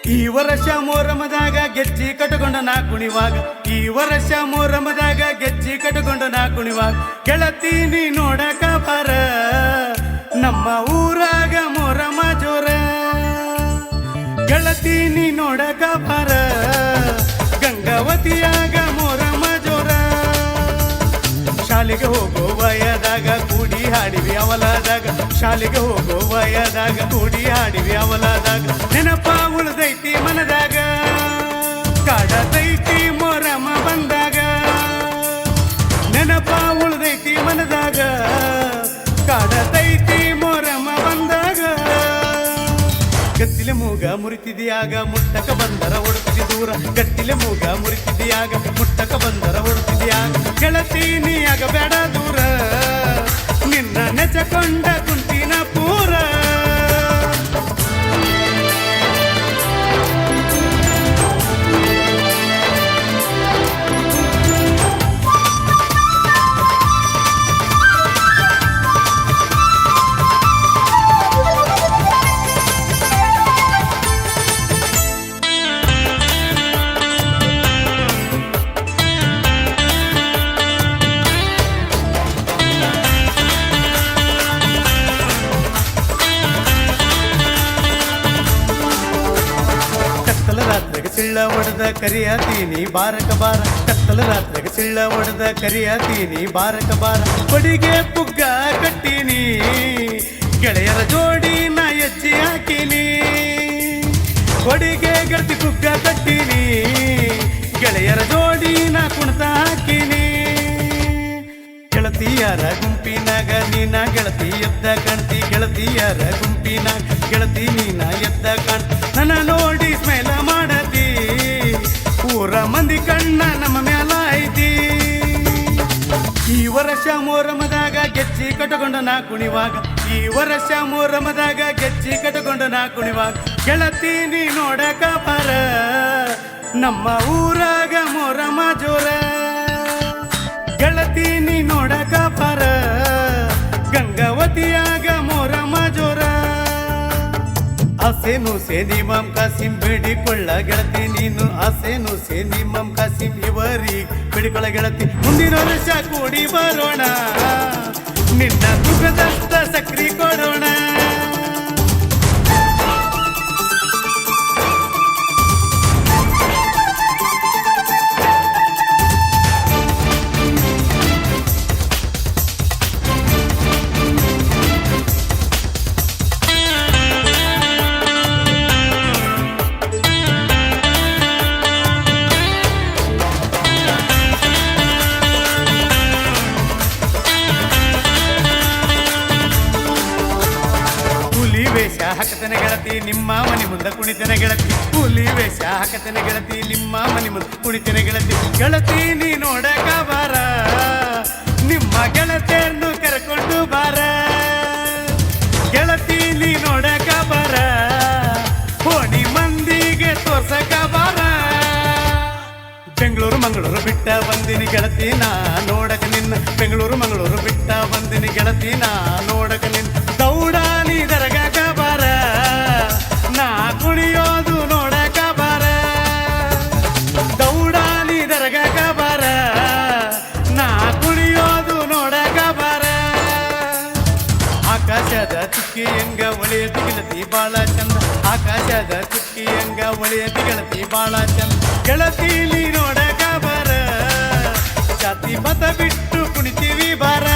ಈ ವರ್ಷ ಮೊರಮದಾಗ ಗೆಜ್ಜಿ ಕಟ್ಟಗೊಂಡ ನಾ ಕುಣಿವಾಗ ಈ ವರ್ಷ ಮೊರಮದಾಗ ಗೆಜ್ಜಿ ಕಟ್ಟಗೊಂಡ ನಾ ಕುಣಿವಾಗ ಗೆಳತಿ ನೀ ನೋಡಕ ಬಾರ ನಮ್ಮ ಊರಾಗ ಮೊರಮ ಜೋರ ಗೆಳತಿ ನೀ ನೋಡಕ ಬಾರ ಗಂಗಾವತಿಯಾಗ ಮೊರಮ ಜೋರ ಶಾಲೆಗೆ ಹೋಗೋ ವಯದಾಗ ಕೂಡಿ ಹಾಡಿವಿ ಅವಲದಾಗ ಶಾಲೆಗೆ ಹೋಗೋ ವಯದಾಗ ಕೂಡಿ ಹಾಡಿವಿ ಅವಲದಾಗ ನೆನಪ ಉಳ್ದೈತಿ ಮನದಾಗ ಕಾಡತೈತಿ ಮೊರಮ ಬಂದಾಗ ನೆನಪ ಉಳ್ದೈತಿ ಮನದಾಗ ಕಾಡತೈತಿ ಮೊರಮ ಬಂದಾಗ ಗತ್ತಿಲೆ ಮೂಗ ಮುರಿತಿದೆಯಾಗ ಮುಟ್ಟಕ ಬಂದರ ಓಡುತ್ತಿದೆ ದೂರ ಗತ್ತಿಲೆ ಮೂಗ ಮುರಿತಿದೆಯಾಗ ಮುಟ್ಟಕ ಬಂದರ ಓಡುತ್ತಿದೆಯಾಗ ಗೆಳತಿ ನೀಯಾಗ ಬೇಡ ದೂರ ನಿನ್ನ ನೆಚಕೊಂಡ ಕುಂತಿನ ಪೂರ ಸಿಳ್ಳ ಒಡೆದ ಕರಿಯಾತೀನಿ ಬಾರಕ ಬಾರ ಕತ್ತಲ ರಾತ್ರಿಗೆ ಸಿಳ್ಳ ಒಡೆದ ಕರಿಯಾತೀನಿ ಬಾರಕ ಬಾರ ಕೊಡಿಗೆ ಪುಗ್ಗ ಕಟ್ಟೀನಿ ಗೆಳೆಯರ ಜೋಡಿ ನಾ ಎಚ್ಚಿ ಹಾಕೀನಿ ಕೊಡಿಗೆ ಗೆಳತಿ ಪುಗ್ಗ ಕಟ್ಟೀನಿ ಗೆಳೆಯರ ಜೋಡಿ ನಾ ಕುಣಿತ ಹಾಕೀನಿ ಗೆಳತಿಯರ ಗುಂಪಿನಾಗ ನೀನ ಗೆಳತಿ ಎದ್ದ ಕಾಣ್ತಿ ಗೆಳತಿಯರ ಗುಂಪಿನಾಗ ಗೆಳತಿ ನೀನ ಎದ್ದ ಕಾಣ್ತಿ ನನ್ನ ನೋಡಿ ಸ್ಮೇಲ ಮಾಡತಿ ಊರ ಮಂದಿ ಕಣ್ಣ ನಮ್ಮ ಮ್ಯಾಲ ಐತಿ ಈ ವರ್ಷ ಮೊರಮದಾಗ ಗೆಜ್ಜಿ ಕಟ್ಟಗೊಂಡ ನಾ ಕುಣಿವಾಗ ಈ ವರ್ಷ ಮೊರಮದಾಗ ಗೆಜ್ಜಿ ಕಟ್ಟಗೊಂಡ ನಾ ಕುಣಿವಾಗ ಗೆಳತಿ ನೀ ನೋಡಕ ಬಾರ ನಮ್ಮ ಊರಾಗ ಮೊರಮ ಜೋರ ಗೆಳತಿ ನೀ ನೋಡಕ ಬಾರ ಗಂಗಾವತಿಯಾಗ ಮೊರಮ ಜೋರ ಆಸೆನು ಸೇನಿಮಾಮ್ ಕಾಸಿಂ ಬೇಡಿಕೊಳ್ಳ ಗೆಳತಿ ನೀನು ಆಸೆನು ಸೇನಿಮಾಮ್ ಕಾಸಿಂ ಇವರಿಗೆ ಬೇಡಿಕೊಳ್ಳ ಗೆಳತಿ ಮುಂದಿನ ವರ್ಷ ಕೂಡಿ ಬರೋಣ ನಿನ್ನ ಸುಖದತ್ತ ಸಕ್ರಿ ಕೊಡೋಣ ಹಾಕತನ ಗೆಳತಿ ನಿಮ್ಮ ಮನೆ ಮುಂದೆ ಕುಣಿತನ ಗೆಳತಿ ಕೂಲಿ ವೇಷ ಹಾಕತನ ಗೆಳತಿ ನಿಮ್ಮ ಮನೆ ಮುಂದೆ ಕುಣಿತನ ಗೆಳತಿ ಗೆಳತಿ ನೀ ನೋಡಕ ಬಾರ ನಿಮ್ಮ ಗೆಳತಿಯನ್ನು ಕರ್ಕೊಂಡು ಬಾರ ಗೆಳತಿ ನೀ ನೋಡಕ ಬಾರ ಹೋಣಿ ಮಂದಿಗೆ ತೋರ್ಸಕ ಬಾರ ಬೆಂಗಳೂರು ಮಂಗಳೂರು ಬಿಟ್ಟ ಬಂದಿನಿ ಗೆಳತಿ ನಾ ನೋಡಕ ನಿನ್ನ ಬೆಂಗಳೂರು ಮಂಗಳೂರು ಬಿಟ್ಟ ಬಂದಿನಿ ಗೆಳತಿ ನಾ ನೋಡಕ ನಿನ್ನ ದೌಡಾನಿ ದರಗಾಕ ಬಾರ ನಾ ಕುಣಿಯೋದು ನೋಡಕ ಬಾರ ದೌಡಾನಿ ದರಗಾಕ ಬಾರ ನಾ ಕುಣಿಯೋದು ನೋಡಕ ಬಾರ ಆಕಾಶದ ಚುಕ್ಕಿ ಹೆಂಗ ಒಳೆಯತಿ ಗೆಳತಿ ಬಾಳ ಚಂದ ಆಕಾಶದ ಚುಕ್ಕಿ ಹೆಂಗ ಒಳೆಯತಿ ಗೆಳತಿ ಬಾಳ ಚಂದ ಗೆಳತಿ ನೀ ನೋಡಕ ಬಾರ ಜಾತಿ ಮತ ಬಿಟ್ಟು ಕುಣಿತೀವಿ ಬಾರ